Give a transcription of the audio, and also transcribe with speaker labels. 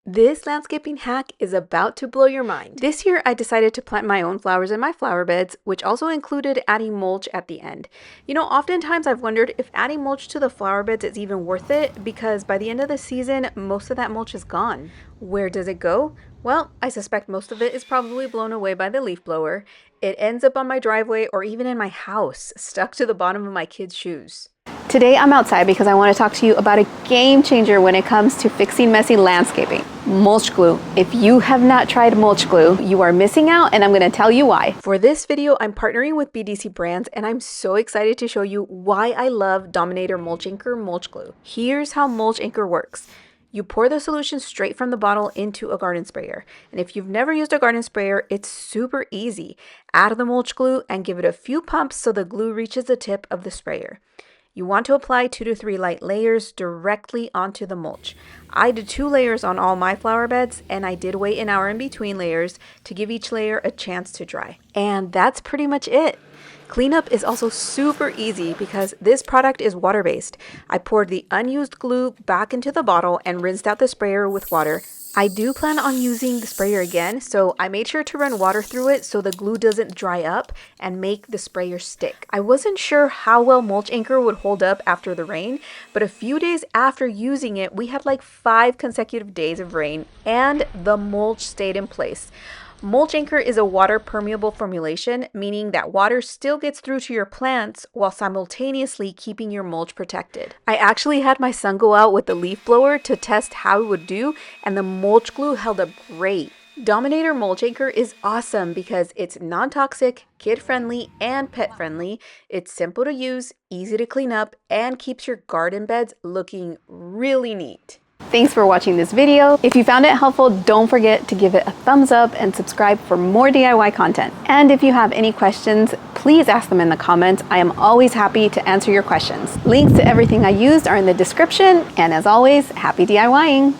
Speaker 1: This landscaping hack is about to blow your mind. This year, I decided to plant my own flowers in my flower beds, which also included adding mulch at the end. You know, oftentimes I've wondered if adding mulch to the flower beds is even worth it, because by the end of the season, most of that mulch is gone. Where does it go? Well, I suspect most of it is probably blown away by the leaf blower. It ends up on my driveway or even in my house, stuck to the bottom of my kids' shoes. Today I'm outside because I want to talk to you about a game changer when it comes to fixing messy landscaping. Mulch glue. If you have not tried mulch glue, you are missing out, and I'm going to tell you why. For this video, I'm partnering with BDC Brands, and I'm so excited to show you why I love Dominator Mulch Anchor Mulch Glue. Here's how Mulch Anchor works. You pour the solution straight from the bottle into a garden sprayer. And if you've never used a garden sprayer, it's super easy. Add the mulch glue and give it a few pumps so the glue reaches the tip of the sprayer. You want to apply 2 to 3 light layers directly onto the mulch. I did 2 layers on all my flower beds, and I did wait an hour in between layers to give each layer a chance to dry. And that's pretty much it. Cleanup is also super easy because this product is water-based. I poured the unused glue back into the bottle and rinsed out the sprayer with water. I do plan on using the sprayer again, so I made sure to run water through it so the glue doesn't dry up and make the sprayer stick. I wasn't sure how well Mulch Anchor would hold up after the rain, but a few days after using it, we had like 5 consecutive days of rain and the mulch stayed in place. Mulch Anchor is a water permeable formulation, meaning that water still gets through to your plants while simultaneously keeping your mulch protected. I actually had my son go out with the leaf blower to test how it would do, and the mulch glue held up great. Dominator Mulch Anchor is awesome because it's non-toxic, kid-friendly, and pet-friendly. It's simple to use, easy to clean up, and keeps your garden beds looking really neat. Thanks for watching this video. If you found it helpful, don't forget to give it a thumbs up and subscribe for more DIY content. And if you have any questions, please ask them in the comments. I am always happy to answer your questions. Links to everything I used are in the description. And as always, happy DIYing.